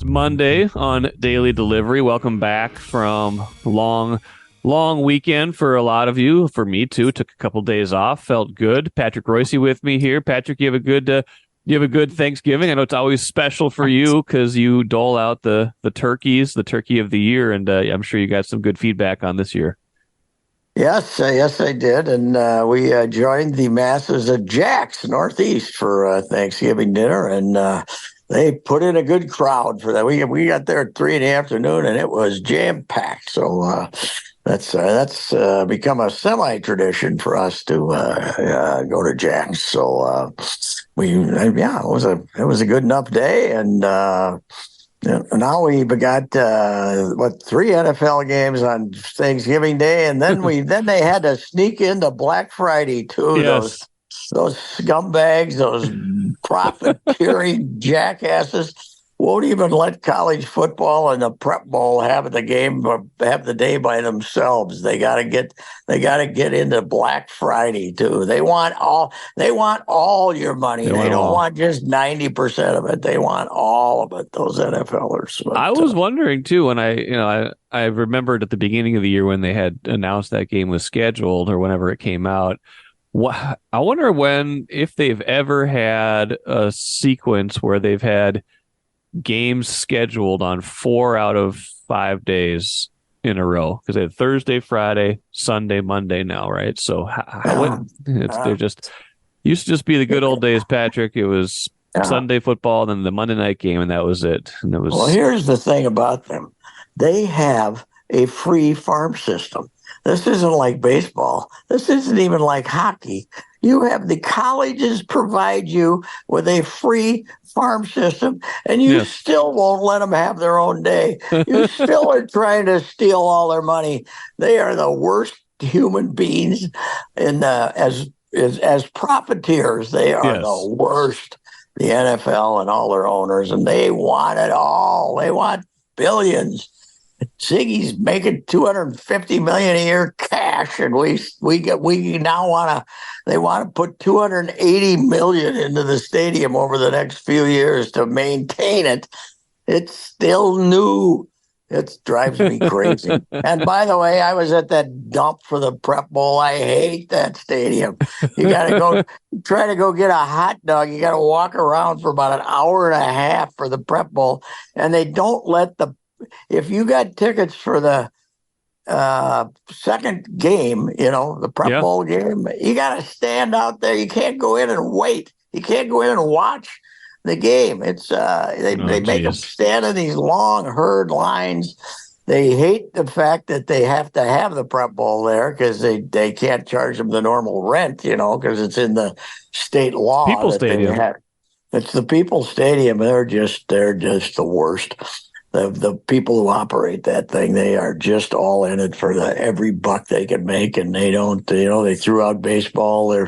Monday on Daily Delivery. Welcome back from long weekend for a lot of you. For me too. Took a couple days off. Felt good. Patrick Reusse with me here. Patrick, you have a good Thanksgiving. I know it's always special for you because you dole out the turkeys, the turkey of the year, and I'm sure you got some good feedback on this year. Yes, I did, and we joined the masses at Jack's Northeast for Thanksgiving dinner, and they put in a good crowd for that. We got there at 3 in the afternoon, and it was jam packed. So that's become a semi tradition for us to go to Jack's. So it was a good enough day, and now we got 3 NFL games on Thanksgiving Day, and then they had to sneak into Black Friday too. Yes. Those scumbags, those profiteering jackasses won't even let college football and the Prep Bowl have the day by themselves. They gotta get into Black Friday too. They want all your money. They don't want just 90% of it. They want all of it. Those NFLers. But, I was wondering too when I remembered at the beginning of the year when they had announced that game was scheduled or whenever it came out. I wonder if they've ever had a sequence where they've had games scheduled on 4 out of 5 days in a row, because they had Thursday, Friday, Sunday, Monday now, right? So they're just used to just be the good old days, Patrick. It was Sunday football, then the Monday night game, and that was it. And well, here's the thing about them: they have a free farm system. This isn't like baseball. This isn't even like hockey. You have the colleges provide you with a free farm system, and you still won't let them have their own day. You still are trying to steal all their money. They are the worst human beings as profiteers. They are the worst. The NFL and all their owners, and they want it all. They want billions. Ziggy's making $250 million a year cash, and they want to put $280 million into the stadium over the next few years to maintain it. It's still new. It drives me crazy. And by the way, I was at that dump for the Prep Bowl. I hate that stadium. You got to try to go get a hot dog. You got to walk around for about an hour and a half for the Prep Bowl, and they don't let if you got tickets for the second game, the Prep Bowl game, you got to stand out there. You can't go in and wait. You can't go in and watch the game. It's they make them stand in these long herd lines. They hate the fact that they have to have the Prep Bowl there because they can't charge them the normal rent, because it's in the state law. People's Stadium. It's the People's Stadium. They're just the worst. The people who operate that thing, they are just all in it for every buck they can make, and they don't. They threw out baseball. They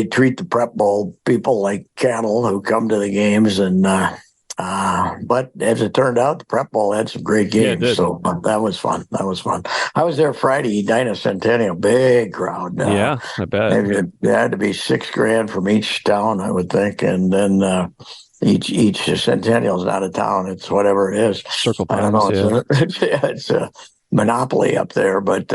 treat the Prep Bowl people like cattle who come to the games, and but as it turned out, the Prep Bowl had some great games, so that was fun. I was there Friday, Edina Centennial, big crowd. I bet it had to be $6,000 from each town, I would think, and then. Each Centennial's not a town. It's whatever it is. Circle Pines, I don't know. It's a monopoly up there. But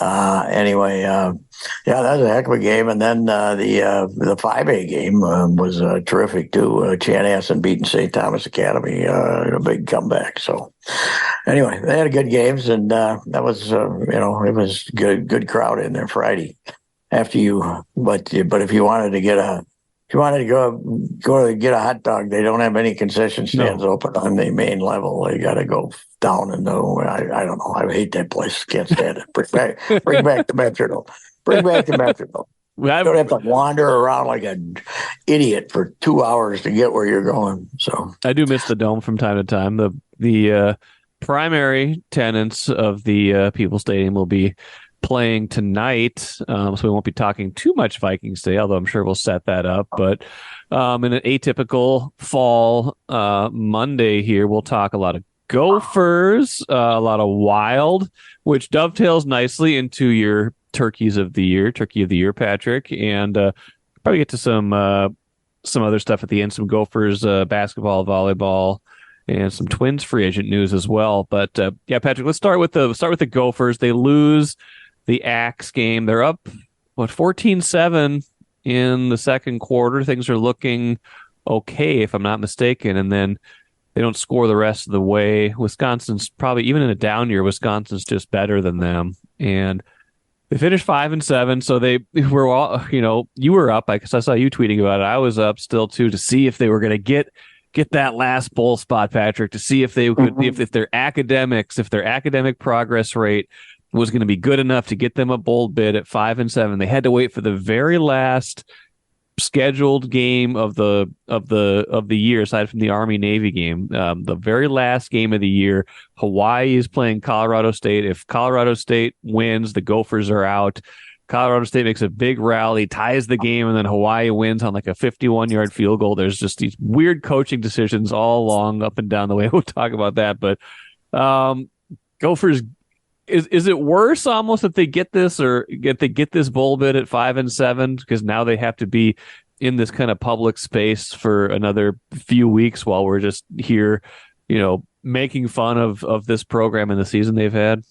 anyway, that was a heck of a game. And then the 5A game was terrific too. Chanhassen beating St. Thomas Academy, a big comeback. So anyway, they had good games, and that was it was good crowd in there Friday. But if you wanted to go to get a hot dog, they don't have any concession stands open on the main level. You got to go down and I don't know. I hate that place. Can't stand it. Bring back the Metrodome. Bring back the Metrodome. You don't have to wander around like an idiot for 2 hours to get where you're going. So I do miss the Dome from time to time. The primary tenants of the People's Stadium will be playing tonight, so we won't be talking too much Vikings Day, although I'm sure we'll set that up. But in an atypical fall Monday here, we'll talk a lot of Gophers, a lot of Wild, which dovetails nicely into your Turkey of the Year, Patrick, and probably get to some some other stuff at the end, some Gophers basketball, volleyball, and some Twins free agent news as well. But yeah, Patrick, let's start with the Gophers. They lose the Axe game. They're up 14-7 in the second quarter. Things are looking okay, if I'm not mistaken, and then they don't score the rest of the way. Wisconsin's probably, even in a down year, Wisconsin's just better than them. And they finished 5-7, so they were all, you were up. I saw you tweeting about it. I was up still too, to see if they were going to get that last bowl spot, Patrick, to see if they could, if their academic progress rate was going to be good enough to get them a bowl bid at 5-7. They had to wait for the very last scheduled game of the year, aside from the Army-Navy game, the very last game of the year. Hawaii is playing Colorado State. If Colorado State wins, the Gophers are out. Colorado State makes a big rally, ties the game, and then Hawaii wins on like a 51-yard field goal. There's just these weird coaching decisions all along, up and down the way. We'll talk about that. But Gophers, is it worse almost that they get this, or get this bowl bid at 5-7, because now they have to be in this kind of public space for another few weeks while we're just here, making fun of this program and the season they've had?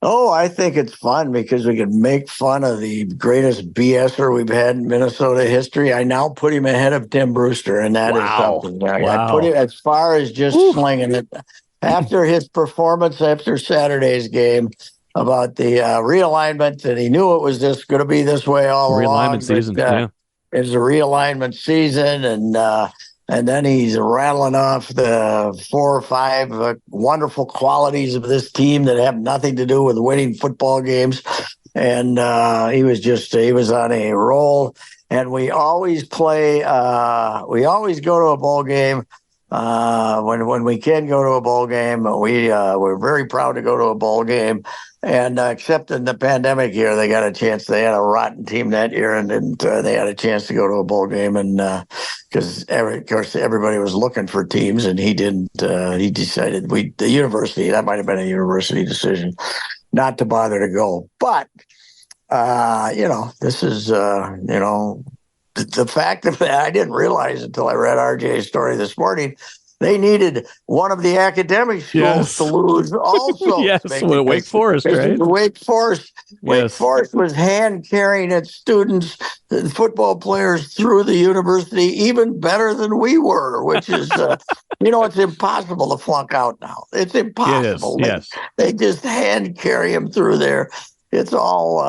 Oh, I think it's fun because we can make fun of the greatest BSer we've had in Minnesota history. I now put him ahead of Tim Brewster, and that is something. I put him as far as just slinging it. After his performance after Saturday's game about the realignment, and he knew it was just going to be this way all along. Realignment season, yeah. It's a realignment season, and then he's rattling off the 4 or 5 wonderful qualities of this team that have nothing to do with winning football games. And he was on a roll. And we always go to a bowl game. When we can go to a bowl game, we're very proud to go to a bowl game. And except in the pandemic year, they got a chance. They had a rotten team that year, and they had a chance to go to a bowl game. And because of course everybody was looking for teams, and he didn't. He decided the university, that might have been a university decision, not to bother to go. But this is the fact of that, I didn't realize until I read RJ's story this morning. They needed one of the academic schools to lose also. Yes, Wake Forest, right? Wake Forest was hand carrying its students, the football players, through the university even better than we were, which is, it's impossible to flunk out now. It's impossible. Yes. They just hand carry them through there. It's all,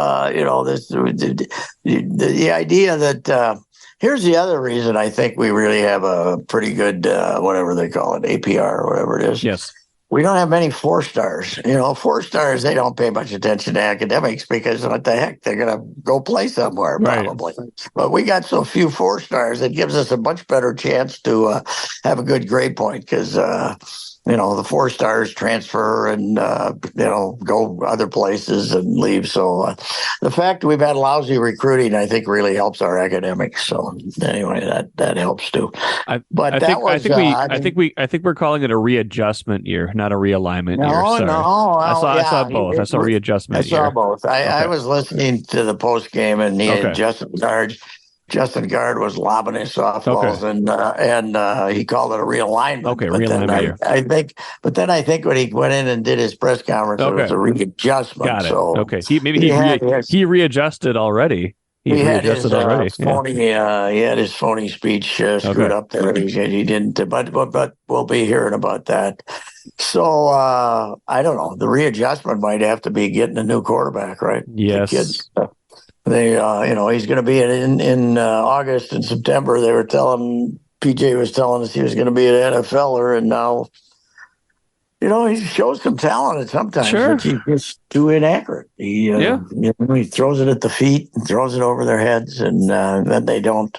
the idea that. Here's the other reason I think we really have a pretty good, whatever they call it, APR or whatever it is. Yes. We don't have many 4-stars. 4-stars, they don't pay much attention to academics because what the heck, they're going to go play somewhere probably. Right. But we got so few 4-stars, it gives us a much better chance to have a good grade point because, the 4-stars transfer and, go other places and leave. So the fact we've had lousy recruiting, I think, really helps our academics. So anyway, that helps too. I think we're calling it a readjustment year, not a realignment year. Sorry. No. I saw both. I saw readjustment. I saw both. I was listening to the post game, and he had Justin Guard was lobbing his softballs, and he called it a realignment. Okay, realignment. Then I think when he went in and did his press conference, it was a readjustment. Got it. So he readjusted already. He had his phony speech screwed up there. He didn't, but we'll be hearing about that. So I don't know. The readjustment might have to be getting a new quarterback, right? Yes. The kids, he's going to be in August and September. They were PJ was telling us he was going to be an NFLer, and now, he shows some talent at sometimes. Sure. But he's just too inaccurate. He throws it at the feet and throws it over their heads, and then they don't.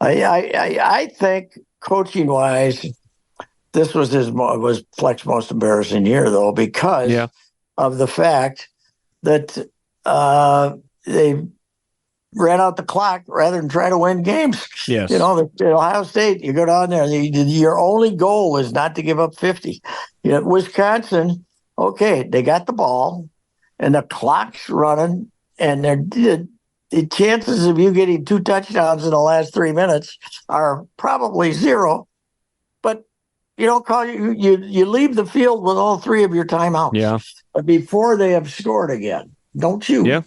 I think coaching wise, this was Fleck's most embarrassing year though, because of the fact that they ran out the clock rather than try to win games. Yes. Ohio State, you go down there, your only goal is not to give up 50. Wisconsin, okay, they got the ball and the clock's running, and the chances of you getting 2 touchdowns in the last 3 minutes are probably zero. But you don't call you leave the field with all 3 of your timeouts Yeah. before they have scored again. Don't you? Yeah.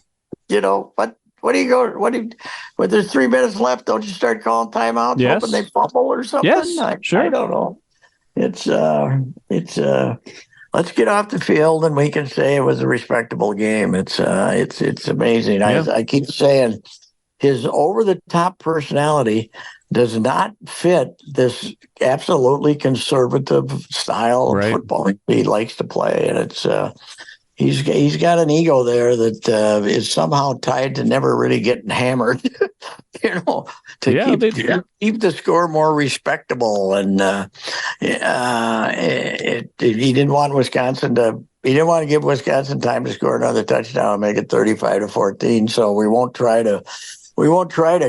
What do you go? When there's 3 minutes left, don't you start calling timeouts, hoping they Yes. fumble or something? Yes. I Sure. don't know. It's let's get off the field and we can say it was a respectable game. It's amazing. Yeah. I keep saying his over the top personality does not fit this absolutely conservative style of Right. football he likes to play, and it's he's got an ego there that is somehow tied to never really getting hammered, to Yeah. keep the score more respectable. And he didn't want Wisconsin to. He didn't want to give Wisconsin time to score another touchdown and make it 35-14. So we won't try to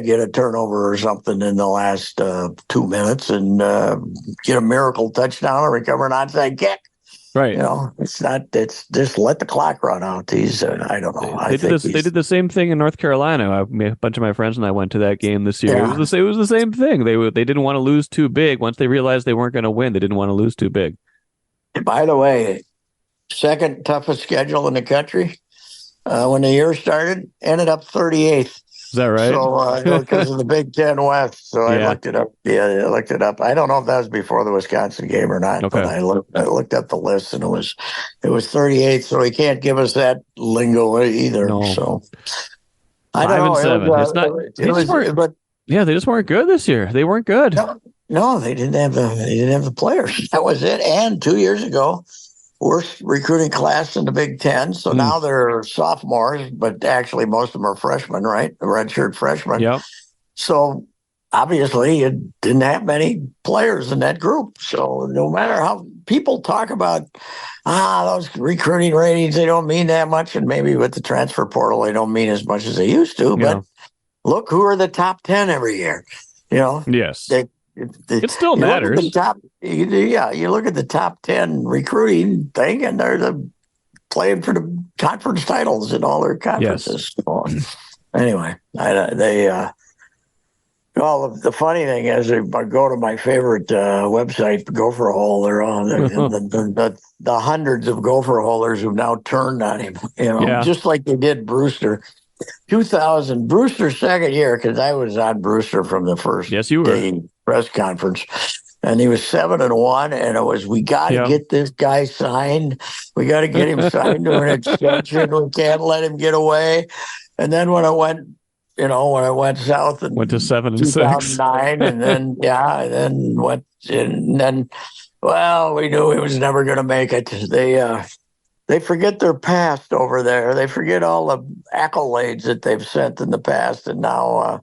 get a turnover or something in the last 2 minutes and get a miracle touchdown or recover an onside kick. Right. It's not. It's just let the clock run out. I don't know. They did the same thing in North Carolina. A bunch of my friends and I went to that game this year. Yeah. It was the same thing. They didn't want to lose too big. Once they realized they weren't going to win, they didn't want to lose too big. By the way, second toughest schedule in the country when the year started, ended up 38th. Is that right? So because of the Big Ten West. So Yeah. I looked it up. Yeah, I looked it up. I don't know if that was before the Wisconsin game or not, Okay. but I looked up the list and it was 38th. So he can't give us that lingo either. No. So 5 and 7. It's not. They just weren't good this year. They weren't good. No, they didn't have the players. That was it. And 2 years ago, worst recruiting class in the Big Ten. So now they're sophomores, but actually most of them are freshmen, right? Redshirt freshmen. Yep. So obviously it didn't have many players in that group. So no matter how people talk about those recruiting ratings, they don't mean that much. And maybe with the transfer portal, they don't mean as much as they used to. Yeah. But look who are the top 10 every year. Yes. It still you matters. Look at you look at the top 10 recruiting thing, and they're playing for the conference titles in all their conferences. Yes. So, anyway, the funny thing is, if I go to my favorite website, Gopher Hole, they're on the hundreds of Gopher holders who've now turned on him, just like they did Brewster. 2000, Brewster's second year, because I was on Brewster from the first day press conference, and he was 7-1, and it was, we got to get this guy signed. We got to get him signed to an extension. We can't let him get away. And then when I went south and went to 7 and 6, 2009, and then we knew he was never going to make it. They forget their past over there. They forget all the accolades that they've sent in the past. And now,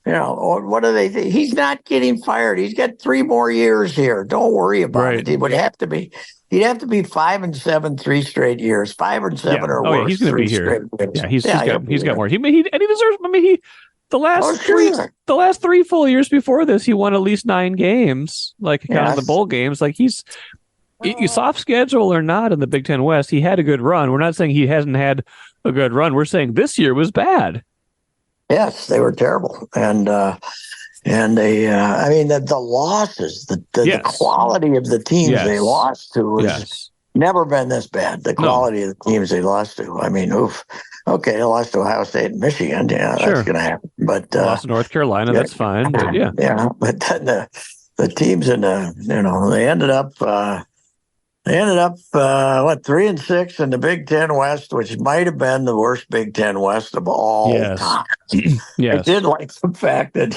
what do they think? He's not getting fired. He's got 3 more years here. Don't worry about it. It would have to be. He'd have to be 5-7, 3 straight years. 5 or 7 or worse. Yeah, he's going to be here. Yeah, he's got more. He deserves. I mean, the last 3 full years before this, he won at least 9 games, like counting the bowl games. Like soft schedule or not in the Big Ten West, he had a good run. We're not saying he hasn't had a good run. We're saying this year was bad. Yes, they were terrible, and the losses, the quality of the teams they lost to has never been this bad. The quality of the teams they lost to. I mean, okay, they lost to Ohio State and Michigan. Yeah, that's going to happen. But lost to North Carolina, that's fine. But but then the teams in they ended up. They ended up 3-6 in the Big Ten West, which might have been the worst Big Ten West of all time. I did like the fact that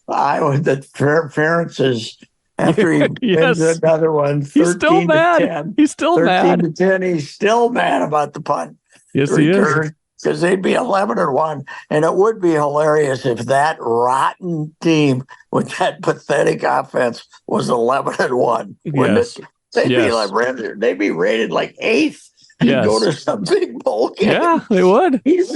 Ferentz's, after he wins another one, 13-10. He's still mad. 13-10. He's still mad about the punt. Yes, he is. Because they'd be 11-1, and it would be hilarious if that rotten team with that pathetic offense was 11-1. Wouldn't it? They'd be rated like 8th and go to some big bowl game. Yeah, they would. He's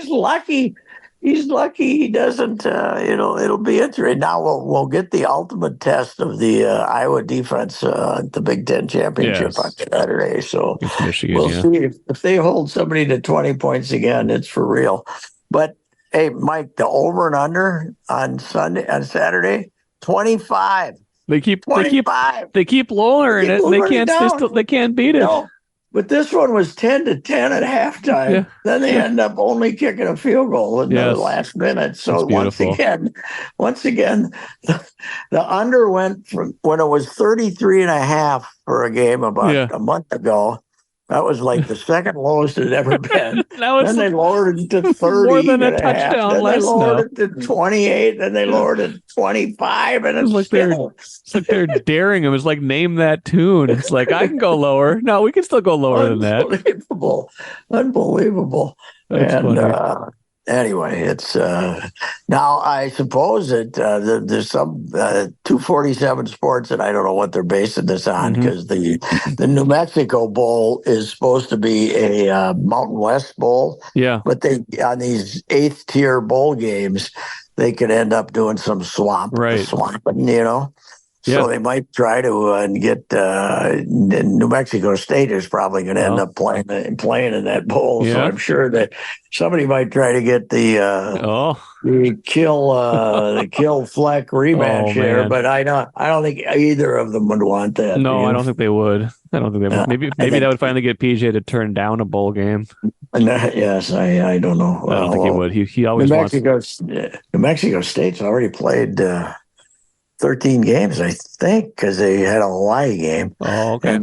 lucky. He's lucky he doesn't. It'll be interesting. Now we'll get the ultimate test of the Iowa defense at the Big Ten championship on Saturday. So Michigan, we'll see if they hold somebody to 20 points again. It's for real. But Hey, Mike, the over and under on Saturday, 25. They keep they keep 25. they keep lowering Keep it, and they moving it can't. down. They can't beat it. No, but this one was 10-10 at Yeah, halftime. Then they yeah. end up only kicking a field goal in the Yes, last minute. it's So beautiful. once again, the under went from when it was 33 and a half for a game about Yeah. a month ago. That was like the second lowest it had ever been. Now it's Then they lowered it to more 30 than a and a half. touchdown Then they less lowered now. it to 28. Then they Yeah. lowered it to 25. And It's it's like they're still it's like they're daring him. It's like name that tune. It's like I can go lower. No, we can still go lower than that. unbelievable. Unbelievable. That's And funny. anyway, it's now I suppose that there's some 247 Sports, and I don't know what they're basing this on Hmm. because the New Mexico Bowl is supposed to be a Mountain West Bowl, Yeah. but they on these eighth tier bowl games they could end up doing some Right. swamping, you know. So Yeah. they might try to get New Mexico State is probably going to end Well. up playing in that bowl. So Yeah. I'm sure that somebody might try to get Oh. the kill Fleck Oh rematch there, man. but I don't think either of them would want that. Do No, I you? don't think they would. I don't think they would. I Maybe that think would finally get PJ to turn down a bowl game. yes, I don't know. I don't think he Well, would. He New always wants. Mexico New Mexico State's already played 13 games, I think, because they had a Hawaii game. Oh, okay.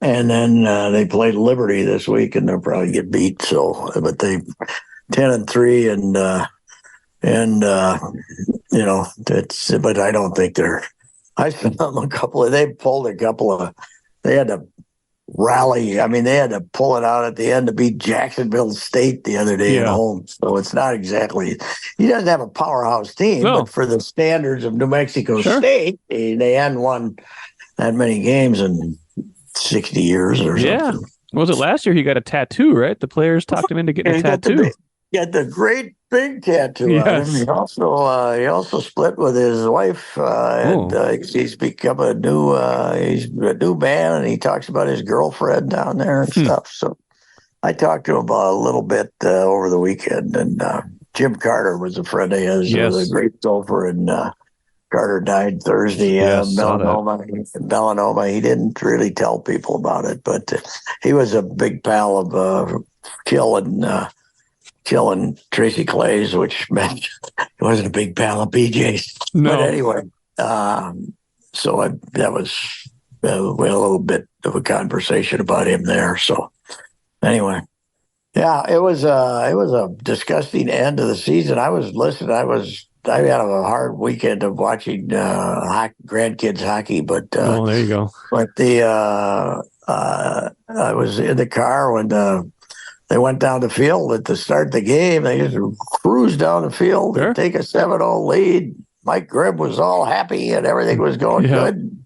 And then they played Liberty this week, and they'll probably get beat. So, but they 10-3, and you know it's. But I don't think they're. I saw them they pulled a couple of. They had to rally. I mean, they had to pull it out at the end to beat Jacksonville State the other day at Yeah. home. So it's not exactly. He doesn't have a powerhouse team, No. but for the standards of New Mexico Sure. State, they hadn't won that many games in 60 years or Yeah. something. Was it last year he got a tattoo, right? The players talked him into getting And a he tattoo. got the great big tattoo on him. Yes. He also split with his wife, and Oh. he's become he's a new man, and he talks about his girlfriend down there and stuff. So I talked to him about a little bit over the weekend, and Jim Carter was a friend of his, who was a Yes. great golfer, and Carter died Thursday, Yes. Saw that. melanoma. He didn't really tell people about it, but he was a big pal of killing Tracy Clays, which meant he wasn't a big pal of BJ's. No. But anyway, that was we had a little bit of a conversation about him there. So anyway, yeah, it was a disgusting end of the season. I was listening. I had a hard weekend of watching grandkids hockey, but Oh, there you go. I was in the car when they went down the field at the start of the game. They just cruised down the field Sure. and take a 7-0 lead. Mike Grimm was all happy and everything was going Yeah. good.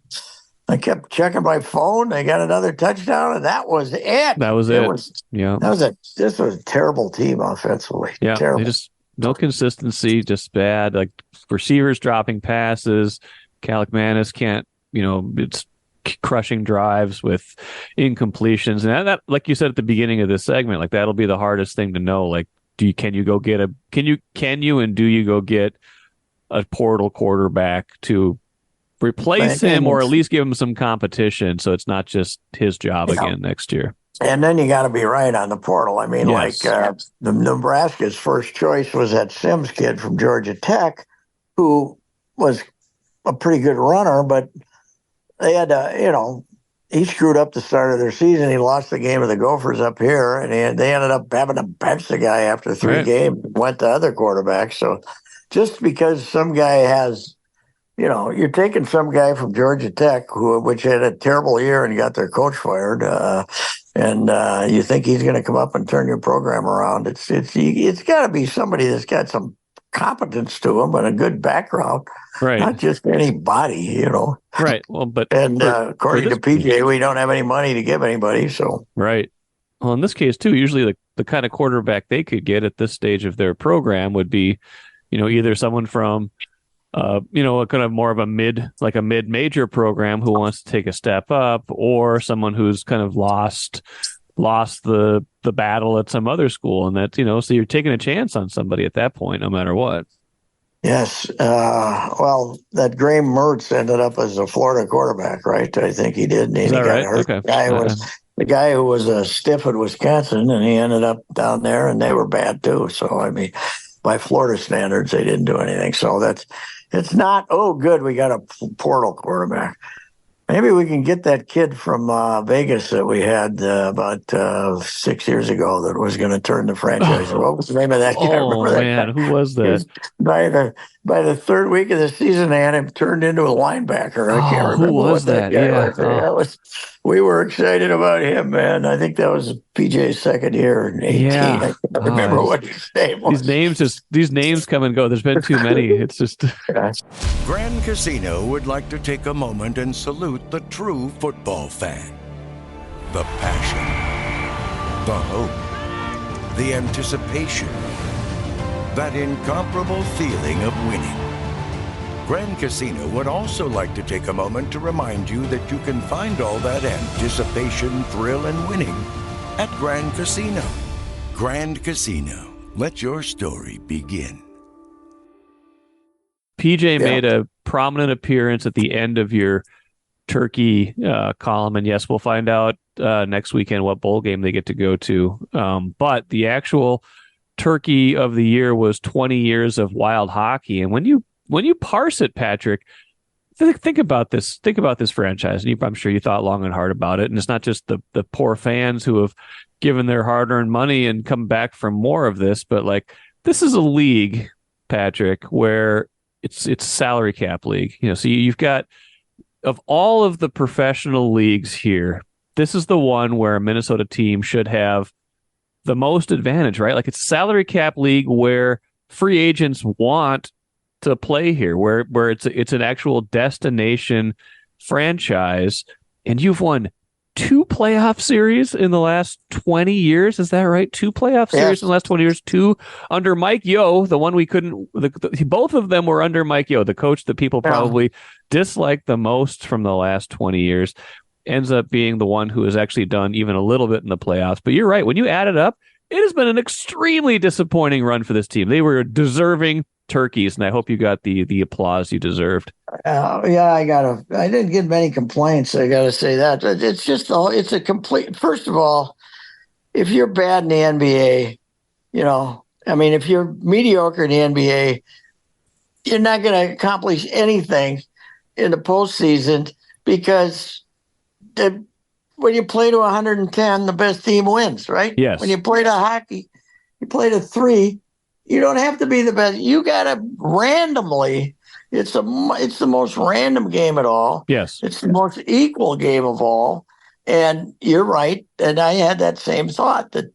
I kept checking my phone. They got another touchdown, and that was it. That was it. Yeah. This was a terrible team offensively. Yeah. Terrible. They just no consistency, just bad. Like receivers dropping passes. Kalikmanis can't, it's crushing drives with incompletions. And that, like you said at the beginning of this segment, like that'll be the hardest thing to know. Like, can you go get and do you go get a portal quarterback to replace him or at least give him some competition so it's not just his job again next year? And then you got to be right on the portal. I mean, Yes. the Nebraska's first choice was that Sims kid from Georgia Tech, who was a pretty good runner, but they had to, he screwed up the start of their season. He lost the game of the Gophers up here, and they ended up having to bench the guy after 3 Right. games, went to other quarterbacks. So just because some guy has, you're taking some guy from Georgia Tech, which had a terrible year and got their coach fired, and you think he's going to come up and turn your program around. It's got to be somebody that's got some competence to him and a good background, Right. not just anybody, Right. Well, but according to PJ, we don't have any money to give anybody. So right. Well, in this case too, usually the kind of quarterback they could get at this stage of their program would be, either someone from kind of more of a mid-major program who wants to take a step up, or someone who's kind of lost lost the battle at some other school, and that, so you're taking a chance on somebody at that point, no matter what. Yes. Well, that Graham Mertz ended up as a Florida quarterback, right? I think he did, and Is he that got right? hurt. Okay. The guy who was a stiff at Wisconsin, and he ended up down there, and they were bad too. So I mean, by Florida standards, they didn't do anything. So it's not. Oh, good, we got a portal quarterback. Maybe we can get that kid from Vegas that we had about 6 years ago that was going to turn the franchise. Oh, What was the name of that guy? oh Remember that man, guy? who was He that? was, by the third week of the season, they had him turned into a linebacker. I can't Oh, who remember was what that that? guy Yeah. was. Oh, We were excited about him, man. I think that was PJ's second year in 18. I yeah. can't Oh, remember what his name was. these names come and go. There's been too many. It's just Grand Casino would like to take a moment and salute the true football fan. The passion, the hope, the anticipation, that incomparable feeling of winning. Grand Casino would also like to take a moment to remind you that you can find all that anticipation, thrill, and winning at Grand Casino. Grand Casino, let your story begin. PJ made a prominent appearance at the end of your Turkey column, and yes, we'll find out next weekend what bowl game they get to go to. But the actual Turkey of the year was 20 years of wild hockey, and when you parse it, Patrick, think about this. Think about this franchise, and I'm sure you thought long and hard about it. And it's not just the poor fans who have given their hard-earned money and come back for more of this, but like this is a league, Patrick, where it's salary cap league. So you've got, of all of the professional leagues here, this is the one where a Minnesota team should have the most advantage, right? Like it's a salary cap league where free agents want to play here, where it's an actual destination franchise, and you've won 2 playoff series in the last 20 years. Is that right? 2 playoff series in the last 20 years. 2 under Mike Yo, the one we couldn't. Both of them were under Mike Yo, the coach that people probably dislike the most from the last 20 years. Ends up being the one who has actually done even a little bit in the playoffs. But you're right. When you add it up, it has been an extremely disappointing run for this team. They were deserving turkeys, and I hope you got the applause you deserved. Yeah, I didn't get many complaints. I gotta say that. It's a complete. First of all, if you're bad in the NBA, if you're mediocre in the NBA, you're not going to accomplish anything in the postseason because when you play to 110, the best team wins, right? Yes. When you play to hockey, you play to 3. You don't have to be the best. You got to randomly. It's the most random game at all. Yes. It's the most equal game of all. And you're right. And I had that same thought that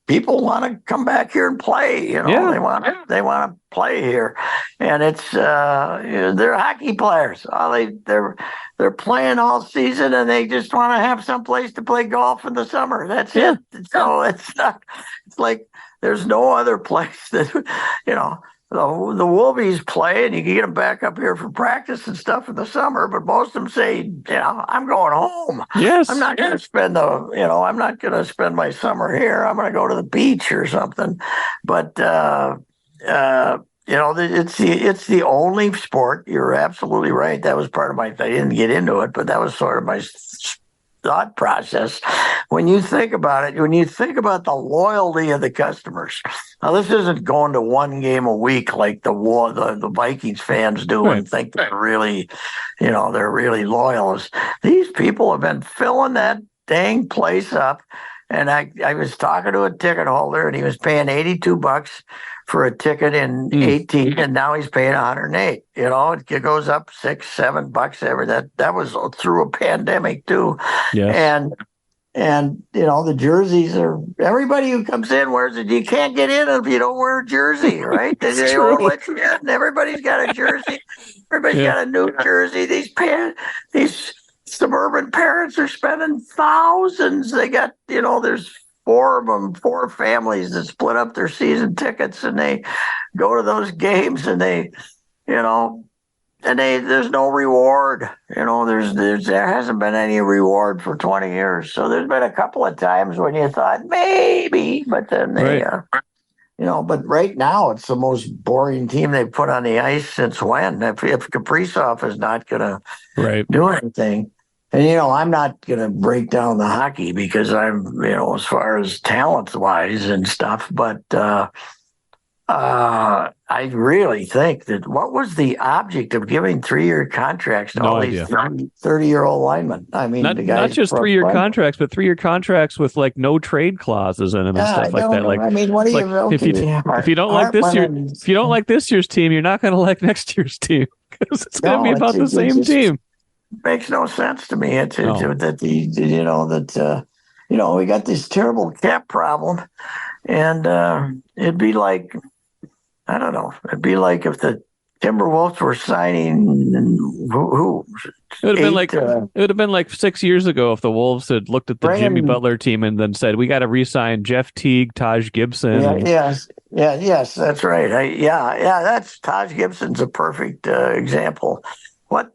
people want to come back here and play. They want to play here, and it's they're hockey players. They're playing all season, and they just want to have some place to play golf in the summer. That's it. So it's not. It's like there's no other place that the Wolvies play, and you can get them back up here for practice and stuff in the summer. But most of them say, I'm going home. Yes, I'm not going to spend I'm not going to spend my summer here. I'm going to go to the beach or something. But it's the only sport. You're absolutely right. That was part of I didn't get into it, but that was sort of my thought process. When you think about it, when you think about the loyalty of the customers. Now, this isn't going to one game a week like the Vikings fans do and think they're really, they're really loyalists. These people have been filling that dang place up. And I was talking to a ticket holder, and he was paying $82 for a ticket in 18, and now he's paying 108. It goes up $6-7 every. That was through a pandemic too. Yes. And the jerseys are, everybody who comes in wears it. You can't get in if you don't wear a jersey, right? They won't let you in. Everybody's got a jersey. Everybody's got a new jersey. These suburban parents are spending thousands. They got, there's 4 of them, 4 families that split up their season tickets, and they go to those games, and they, there's no reward. There hasn't been any reward for 20 years. So there's been a couple of times when you thought maybe, but then but right now it's the most boring team they've put on the ice since when? If Kaprizov is not going to do anything. And, I'm not going to break down the hockey because I'm, as far as talent-wise and stuff, but I really think that what was the object of giving 3-year contracts to all these 30-year-old linemen? I mean, not just 3-year contracts, but 3-year contracts with like no trade clauses in them and stuff like that. Like, I mean, what do you if you don't like this year's team, you're not going to like next year's team because it's going to be about the same team. Makes no sense to me. We got this terrible cap problem, and it'd be like, I don't know. It'd be like if the Timberwolves were signing who? It would have been like 6 years ago if the Wolves had looked at the Jimmy Butler team and then said, "We got to re-sign Jeff Teague, Taj Gibson." Yes, that's right. That's Taj Gibson's a perfect example. What?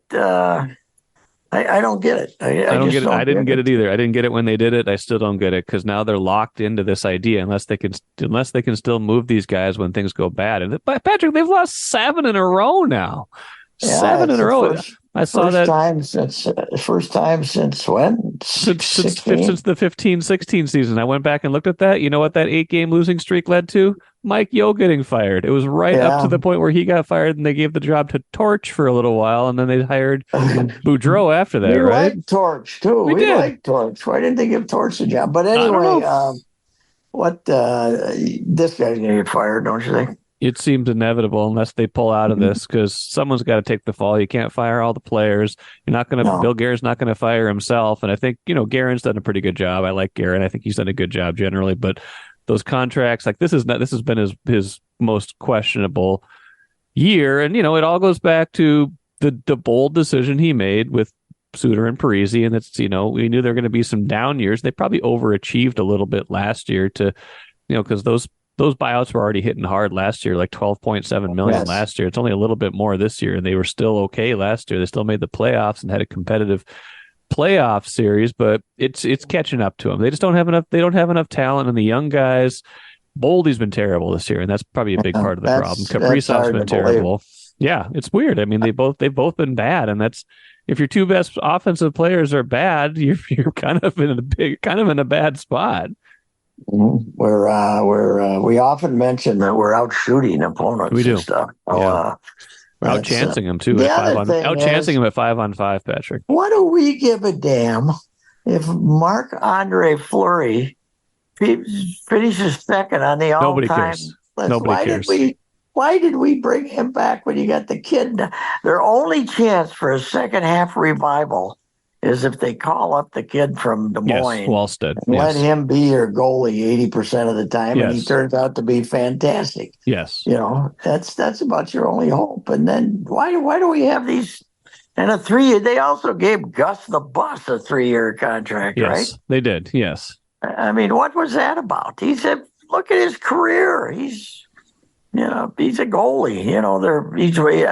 I don't get it. I don't get it. I didn't get it either. I didn't get it when they did it. I still don't get it because now they're locked into this idea unless they can still move these guys when things go bad. And Patrick, they've lost 7 in a row now. 7 in a row. I saw that first time since when? Since the 15-16 season. I went back and looked at that. You know what that 8-game losing streak led to? Mike Yeo getting fired. It was up to the point where he got fired, and they gave the job to Torch for a little while, and then they hired Boudreau after that. We right? liked Torch too. We liked Torch. Why didn't they give Torch a job? But anyway, this guy's gonna get fired, don't you think? It seems inevitable unless they pull out of this because someone's got to take the fall. You can't fire all the players. You're not going to. Bill Guerin's not going to fire himself, and I think Guerin's done a pretty good job. I like Guerin. I think he's done a good job generally, but those contracts, like this has been his most questionable year, and it all goes back to the bold decision he made with Suter and Parisi, and it's we knew there were going to be some down years. They probably overachieved a little bit last year to because those buyouts were already hitting hard last year, like $12.7 million last year. It's only a little bit more this year, and they were still okay last year. They still made the playoffs and had a competitive playoff series, but it's catching up to them. They just don't have enough. They don't have enough talent, and the young guys. Boldy's been terrible this year, and that's probably a big part of the problem. Kaprizov's been terrible. Yeah, it's weird. I mean, they've both been bad, and that's if your two best offensive players are bad, you're kind of in a bad spot. Mm-hmm. We often mention that we're out shooting opponents. We do. And stuff. We're out chancing them too. Out chancing them at 5-on-5, Patrick. What do we give a damn if Marc-Andre Fleury finishes second on the all-time? Nobody cares. Nobody cares. Why did we bring him back when you got the kid? Their only chance for a second half revival is if they call up the kid from Des Moines, Wallstead, and let him be your goalie 80% of the time, and he turns out to be fantastic. Yes, that's about your only hope. And then why do we have these? And they also gave Gus the Bus a 3-year contract, right? Yes, they did. Yes. I mean, what was that about? He said, look at his career. He's a goalie.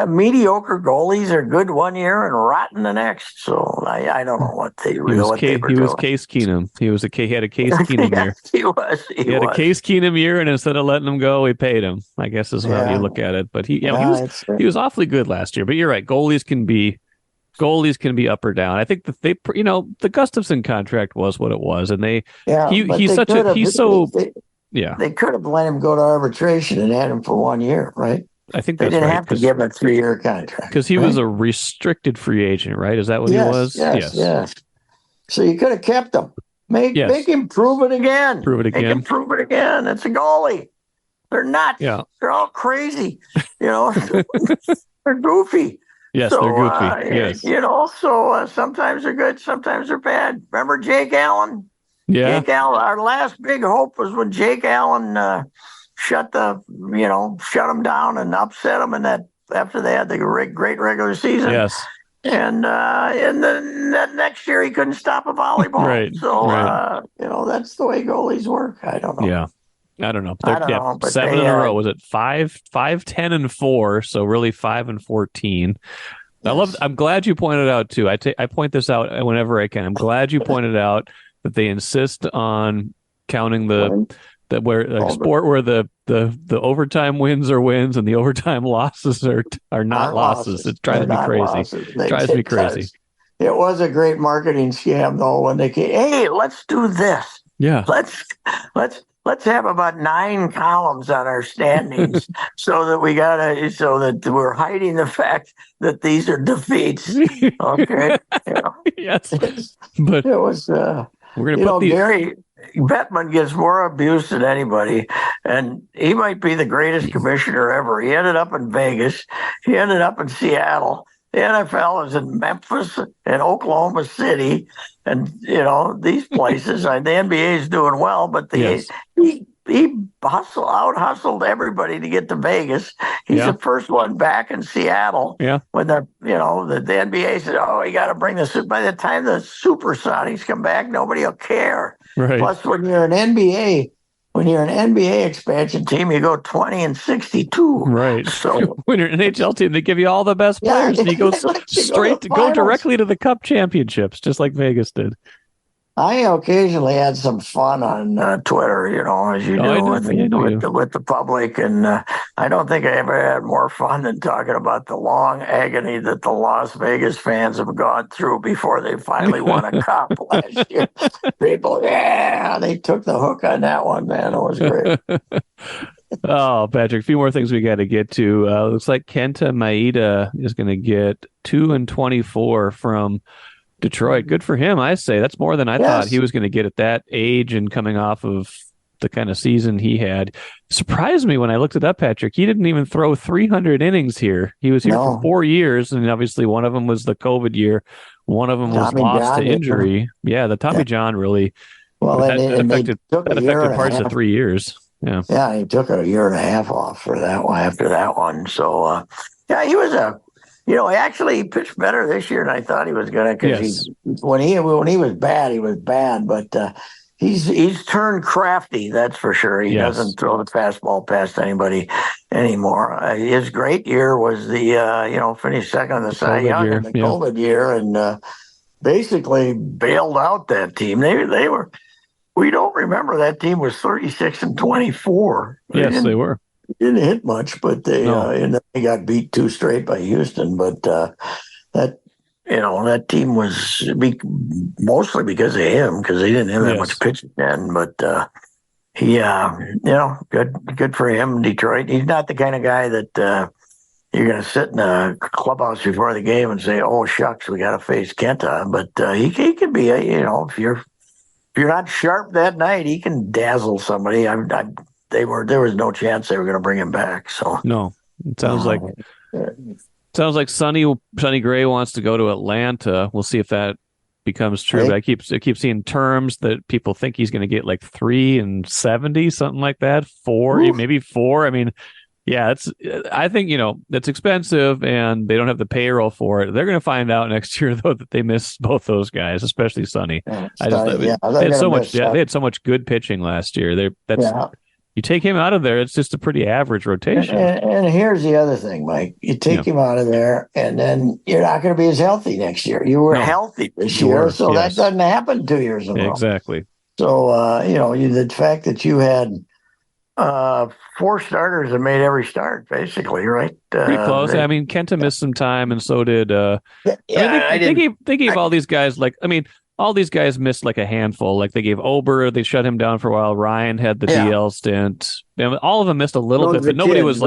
Mediocre goalies are good 1 year and rotten the next. So I don't know what they were doing. He was Case Keenum. He had a Case Keenum year. He was. He had a Case Keenum year, and instead of letting him go, we paid him. I guess is how you look at it. But he was awfully good last year. But you're right. Goalies can be up or down. I think that the Gustafson contract was what it was, and they could have let him go to arbitration and had him for 1 year, right? I think they that's didn't right, have to give him a 3-year contract because he was a restricted free agent, right? Is that what he was? Yes. So you could have kept him. Make him prove it again. Make him prove it again. It's a goalie. They're nuts. Yeah. They're all crazy. They're goofy. Yes, they're goofy. Yes. So sometimes they're good, sometimes they're bad. Remember Jake Allen? Yeah. Jake Allen. Our last big hope was when Jake Allen shut him down and upset him after they had the great regular season. Yes. And then that next year he couldn't stop a volleyball. Right. So that's the way goalies work. I don't know. Yeah. I don't know. 7 in a row. Was it 5, 10, and 4? So really 5 and 14. I'm glad you pointed out too. I point this out whenever I can. I'm glad you pointed out that they insist on counting the sport where the overtime wins are wins and the overtime losses are not losses. It drives me crazy. Drives me crazy. It was a great marketing scam though when they came, hey, let's do this. Yeah. Let's have about 9 columns on our standings so that we're hiding the fact that these are defeats. Okay. Yes. But it was we're gonna put Gary Bettman gets more abuse than anybody, and he might be the greatest commissioner ever. He ended up in Vegas. He ended up in Seattle. The NFL is in Memphis and Oklahoma City, and these places. The NBA is doing well, but he out hustled everybody to get to Vegas. He's the first one back in Seattle. Yeah. When the NBA said, "Oh, you got to bring this." By the time the Supersonics come back, nobody will care. Right. Plus, when you're an NBA expansion team, you go 20-62. Right. So when you're an NHL team, they give you all the best players, and you go go directly to the Cup championships, just like Vegas did. I occasionally had some fun on Twitter, as you do with the public, and I don't think I ever had more fun than talking about the long agony that the Las Vegas fans have gone through before they finally won a cup last year. People, they took the hook on that one, man. It was great. Oh, Patrick, a few more things we got to get to. Looks like Kenta Maeda is going to get 2-24 from Detroit. Good for him, I say. That's more than I thought he was going to get at that age and coming off of the kind of season he had. Surprised me when I looked it up, Patrick. He didn't even throw 300 innings here. He was here for 4 years, and obviously one of them was the COVID year. One of them was lost to injury. Yeah, the Tommy John really affected parts of 3 years. Yeah. Yeah, he took a year and a half off for that one after that one. So, he was actually he pitched better this year than I thought he was going to. Because when he was bad, he was bad. But he's turned crafty, that's for sure. He doesn't throw the fastball past anybody anymore. His great year was the finished second in the Cy Young in the COVID year, and basically bailed out that team. They were. We don't remember that team was 36-24. Yes, they were. Didn't hit much, but they got beat 2 straight by Houston. But that team was mostly because of him, because they didn't have that much pitching then. But good for him, Detroit. He's not the kind of guy that you're going to sit in a clubhouse before the game and say, "Oh shucks, we got to face Kenta." But he could be, if you're not sharp that night, he can dazzle somebody. There was no chance they were going to bring him back. So no, it sounds like Sonny Gray wants to go to Atlanta. We'll see if that becomes true. But I keep seeing terms that people think he's going to get like 3-70, something like that. 4, maybe 4. I mean, I think it's expensive and they don't have the payroll for it. They're going to find out next year though that they miss both those guys, especially Sonny. They had so much good pitching last year. You take him out of there, it's just a pretty average rotation. And here's the other thing, Mike. You take him out of there, and then you're not going to be as healthy next year. You were healthy this year, so that doesn't happen 2 years in a row. Exactly. So, the fact that you had 4 starters that made every start, basically, right? Pretty close. Kenta missed some time, and so did. They gave all these guys all these guys missed like a handful. Like they gave Ober, they shut him down for a while. Ryan had the DL stint. All of them missed a little bit, but nobody was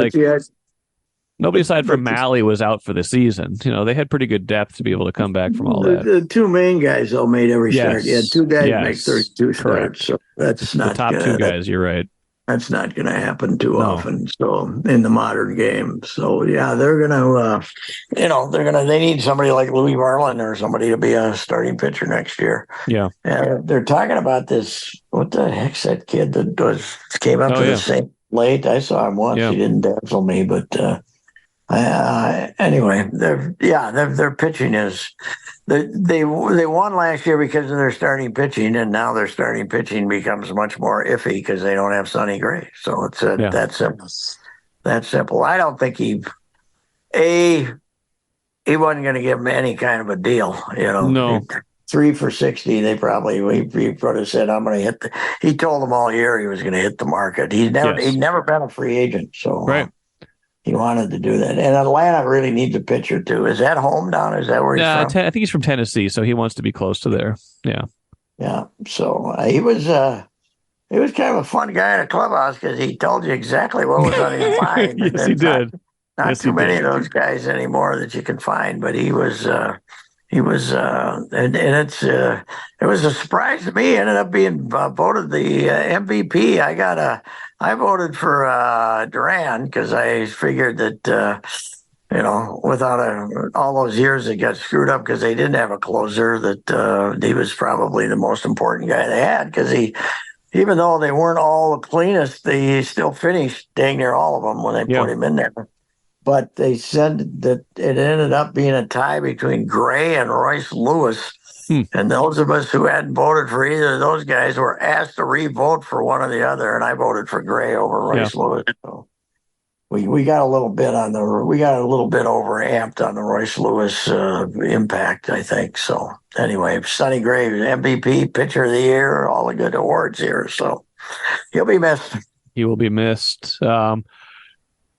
nobody aside from Malley was out for the season. They had pretty good depth to be able to come back from all that. The 2 main guys though made every start. Yeah, 2 guys make 32 starts. So that's not the top 2 guys. You're right. That's not going to happen too often. So in the modern game, they're going to, they need somebody like Louis Varland or somebody to be a starting pitcher next year. Yeah. And they're talking about this. What the heck's that kid that came up to the St. late? I saw him once. He didn't dazzle me, but anyway, their pitching is. They won last year because of their starting pitching, and now their starting pitching becomes much more iffy because they don't have Sonny Gray. So it's that simple. That simple. I don't think he wasn't going to give him any kind of a deal. No. 3 for 60. He would have said, "I'm going to hit the." He told them all year he was going to hit the market. He'd Yes. never been a free agent, so Right. he wanted to do that. And Atlanta really needs a pitcher too. Is that home down? Is that where he's from? I think he's from Tennessee, so he wants to be close to there. Yeah. Yeah. So he was kind of a fun guy in a clubhouse because he told you exactly what was on his mind. Yes, he did. Not too many of those guys anymore that you can find, but he was, and it was a surprise to me. He ended up being voted the MVP. I voted for Duran because I figured that, without all those years that got screwed up because they didn't have a closer, that he was probably the most important guy they had because even though they weren't all the cleanest, they still finished dang near all of them when they put him in there. But they said that it ended up being a tie between Gray and Reusse Lewis. And those of us who hadn't voted for either of those guys were asked to re-vote for one or the other, and I voted for Gray over Reusse Lewis. So we got a little bit overamped on the Reusse Lewis impact, I think. So anyway, Sonny Gray, MVP, Pitcher of the Year, all the good awards here. So he'll be missed. He will be missed.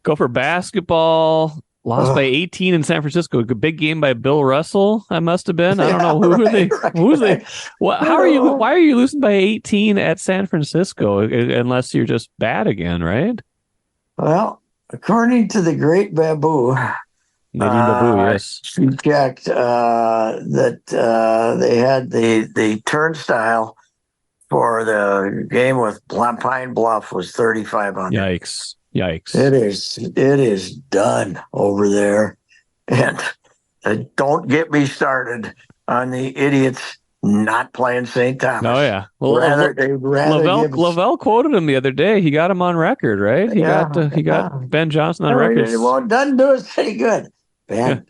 Gopher basketball lost by 18 in San Francisco. A big game by Bill Russell. I must have been. I don't know who are they. Who's they? How are you? Why are you losing by 18 at San Francisco? Unless you're just bad again, right? Well, according to the Great Babu, Nadine Babu, yes, she checked that they had the turnstile for the game with Pine Bluff was 3,500. Yikes! It is done over there, and don't get me started on the idiots not playing St. Thomas. Oh yeah, well, Lavelle quoted him the other day. He got him on record, right? He got Ben Johnson on record. It doesn't do us any good, Ben.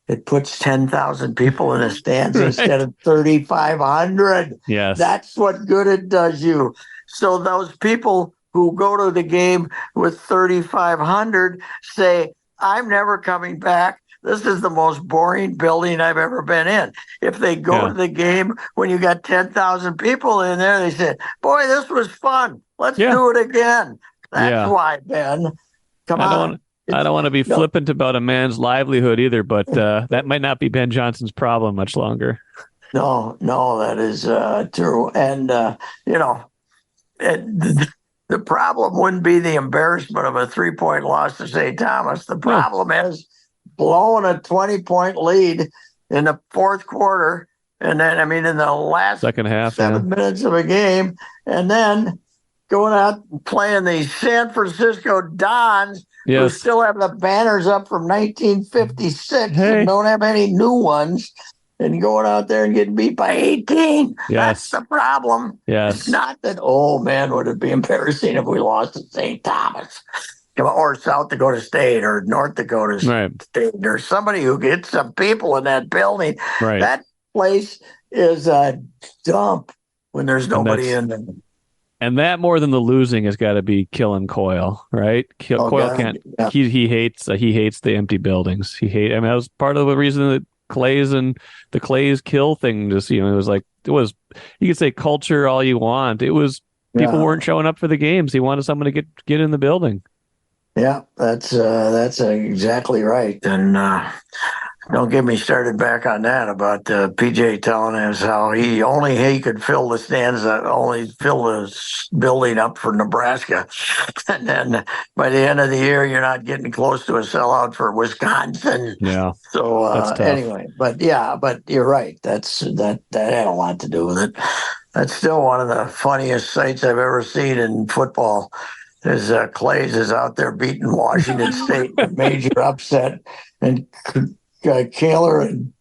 It puts 10,000 people in the stands instead of 3,500. Yes, that's what good it does you. So those people who go to the game with 3,500 say, "I'm never coming back. This is the most boring building I've ever been in." If they go to the game when you got 10,000 people in there, they say, "Boy, this was fun. Let's do it again." That's why, Ben. Come on. I don't want to be flippant about a man's livelihood either, but that might not be Ben Johnson's problem much longer. No, that is true. And, the problem wouldn't be the embarrassment of a 3-point loss to St. Thomas. The problem is blowing a 20-point lead in the fourth quarter, and then in the last second half, 7 minutes of a game, and then going out and playing the San Francisco Dons, who still have the banners up from 1956 and don't have any new ones. And going out there and getting beat by 18. That's the problem. It's not that, oh, man, would it be embarrassing if we lost to St. Thomas or South Dakota State or North Dakota State or somebody who gets some people in that building. Right. That place is a dump when there's nobody in there. And that more than the losing has got to be killing Coyle, right? Coyle can't. Yeah. He hates the empty buildings. That was part of the reason that the Clays kill thing. Just it was you could say culture all you want. It was people weren't showing up for the games. He wanted someone to get in the building. Yeah, that's exactly right. And don't get me started back on that about PJ telling us how he could fill the stands, only fill the building up for Nebraska. And then by the end of the year, you're not getting close to a sellout for Wisconsin. Yeah. So anyway, but you're right. That had a lot to do with it. That's still one of the funniest sights I've ever seen in football. Is Clays is out there beating Washington State, a major upset, and Kaler and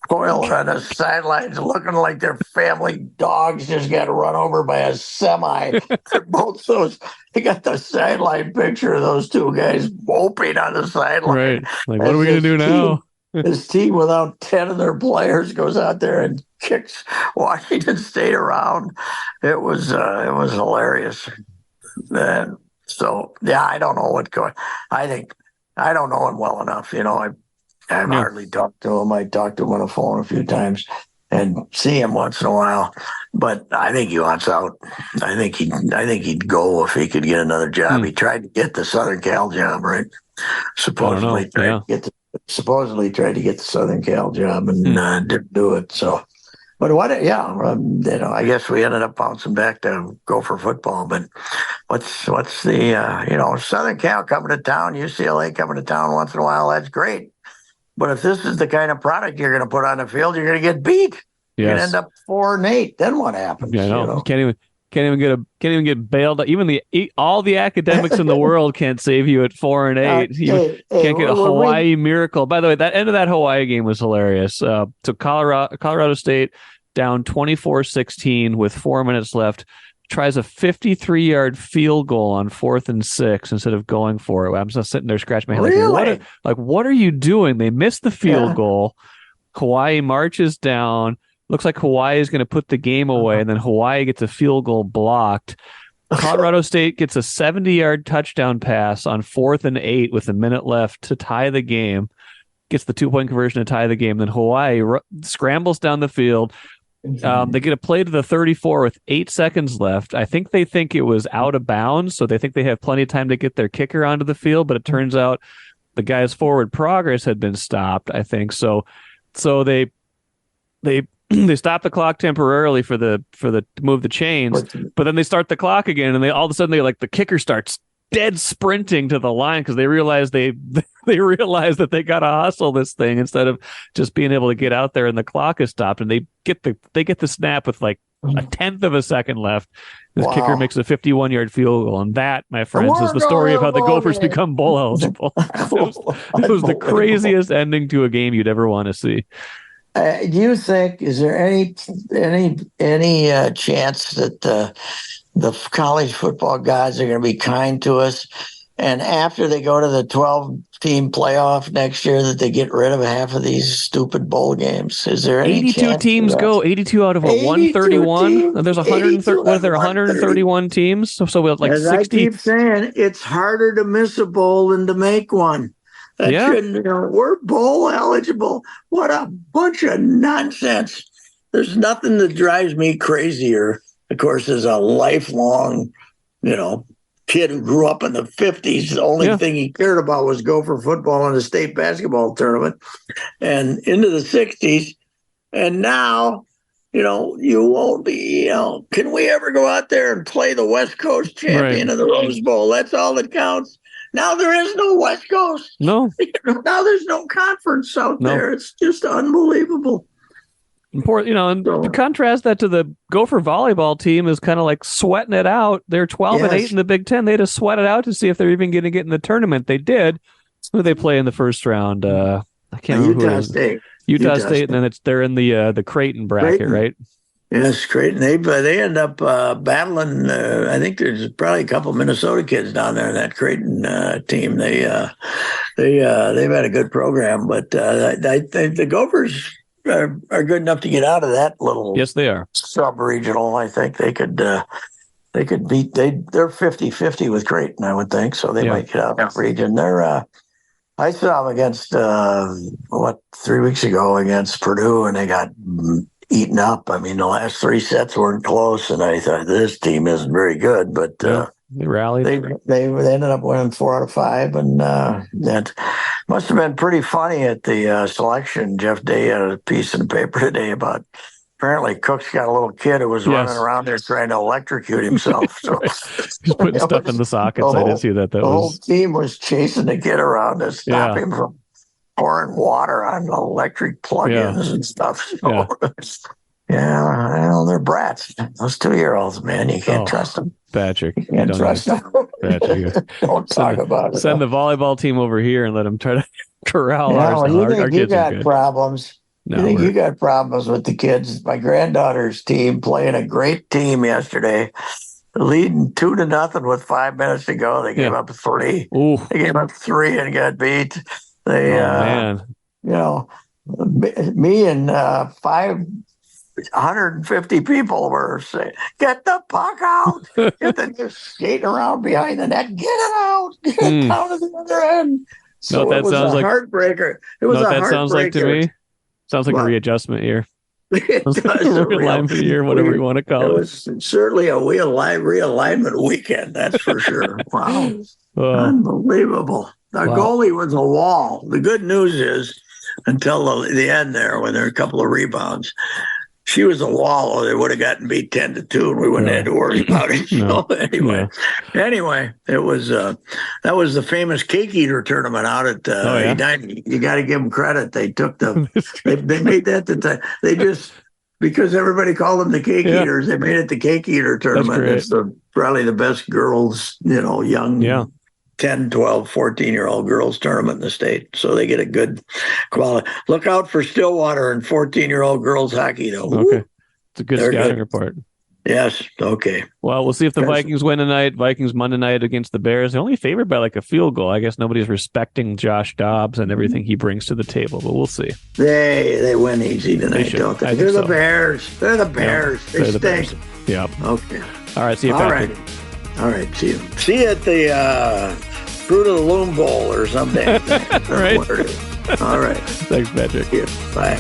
Coyle on the sidelines looking like their family dogs just got run over by a semi. Both those, they got the sideline picture of those two guys moping on the sideline. Right. Like, what are we going to do now? His team, without 10 of their players, goes out there and kicks Washington State around. It was hilarious. So, I don't know what's going. I don't know him well enough. I I've Yeah. hardly talked to him. I talked to him on the phone a few times and see him once in a while. But I think he wants out. I think he'd go if he could get another job. He tried to get the Southern Cal job, right? Supposedly tried to get the Southern Cal job and didn't do it. So, but I guess we ended up bouncing back to Gopher football. But what's the Southern Cal coming to town, UCLA coming to town once in a while? That's great. But if this is the kind of product you're going to put on the field, you're going to get beat. You're going to end up 4-8. Then what happens? Yeah, I know. Can't even get bailed out. Even all the academics in the world can't save you at 4-8. You can't get a Hawaii miracle. By the way, that end of that Hawaii game was hilarious. So Colorado State down 24-16 with 4 minutes left, tries a 53-yard field goal on 4th and 6 instead of going for it. I'm just sitting there scratching my head what are you doing? They missed the field goal. Hawaii marches down. Looks like Hawaii is going to put the game away, and then Hawaii gets a field goal blocked. Colorado State gets a 70-yard touchdown pass on 4th and 8 with a minute left to tie the game. Gets the 2-point conversion to tie the game. Then Hawaii scrambles down the field. They get a play to the 34 with 8 seconds left. I think they think it was out of bounds, so they think they have plenty of time to get their kicker onto the field, but it turns out the guy's forward progress had been stopped, I think. So they they stop the clock temporarily for the to move the chains, but then they start the clock again, and they all of a sudden the kicker starts dead sprinting to the line because they realize they realize that they got to hustle this thing instead of just being able to get out there and the clock is stopped, and they get the snap with like a tenth of a second left. This kicker makes a 51-yard field goal, and that, my friends, is the story of how the Gophers become bowl eligible. It was the craziest ending to a game you'd ever want to see. Do you think, is there any chance that the college football gods are going to be kind to us, and after they go to the 12-team playoff next year, that they get rid of half of these stupid bowl games? Is there any 82 chance teams go? 82 out of 131. There's 130. What are there? 131 teams. So we have like 60. I keep saying, it's harder to miss a bowl than to make one. We're bowl eligible. What a bunch of nonsense. There's nothing that drives me crazier, of course, as a lifelong, kid who grew up in the 50s. The only thing he cared about was Gopher football and the state basketball tournament, and into the 60s. And now, you won't be, can we ever go out there and play the West Coast champion of the Rose Bowl? That's all that counts. Now there is no West Coast. No. Now there's no conference out there. It's just unbelievable. Important, and to contrast that to the Gopher volleyball team is kind of like sweating it out. They're 12-8 in the Big Ten. They had to sweat it out to see if they're even going to get in the tournament. They did. Who they play in the first round? I can't remember Utah State. Utah State, and then they're in the Creighton bracket, right? Yes, Creighton. They end up battling. I think there's probably a couple of Minnesota kids down there in that Creighton team. They've had a good program, but the Gophers are good enough to get out of that little. Yes, they are sub-regional. I think they could beat. They're 50-50 with Creighton, I would think. So they might get out of the region. I saw them against 3 weeks ago against Purdue, and they got eaten up. I mean, the last 3 sets weren't close, and I thought this team isn't very good. But they rallied. They ended up winning 4 out of 5, and that must have been pretty funny at the selection. Jeff Day had a piece in the paper today about apparently Cook's got a little kid who was running around there trying to electrocute himself. So he's putting stuff in the sockets. I did see that. Whole team was chasing the kid around to stop him from pouring water on electric plug-ins and stuff. So, they're brats. Those 2-year-olds, man, you can't trust them. Patrick, you can't trust them. Patrick, don't talk about it. Send the volleyball team over here and let them try to corral our kids. You got problems. You got problems with the kids. My granddaughter's team playing a great team yesterday, leading 2-0 with 5 minutes to go. They gave up 3. Ooh. They gave up 3 and got beat. Man. Me and 550 people were saying, "Get the puck out!" They're skating around behind the net. Get it out! Get it down to the other end. So that it was sounds a like? heartbreaker. It was Know a what that sounds like to heartbreaker. me? Sounds like What? a readjustment year. It Sounds like a does. realignment year, whatever you want to It call it. was certainly a realignment weekend, that's for sure. Wow. Oh, Unbelievable. Our wow. goalie was a wall. The good news is, until the end there, when there were a couple of rebounds, she was a wall, or they would have gotten beat 10-2, and we wouldn't have had to worry about it. No. So anyway, it was that was the famous cake eater tournament out at Edina. You got to give them credit. They took they made that the time. They just, because everybody called them the cake eaters, they made it the cake eater tournament. It's probably the best girls, young 10, 12, 14-year-old girls tournament in the state. So they get a good quality. Look out for Stillwater and 14-year-old girls hockey, though. Okay. It's a good scouting report. Yes. Okay. Well, we'll see if the Vikings win tonight. Vikings Monday night against the Bears. They're only favored by like a field goal. I guess nobody's respecting Josh Dobbs and everything he brings to the table, but we'll see. They win easy tonight, don't they? They're the Bears. They're the Bears. Yeah, they stink. Yep. Okay. All right. See you, Patrick. All right. See you. See you at the Fruit of the Loom Bowl or something. All right. All right. Thanks, Patrick. Bye.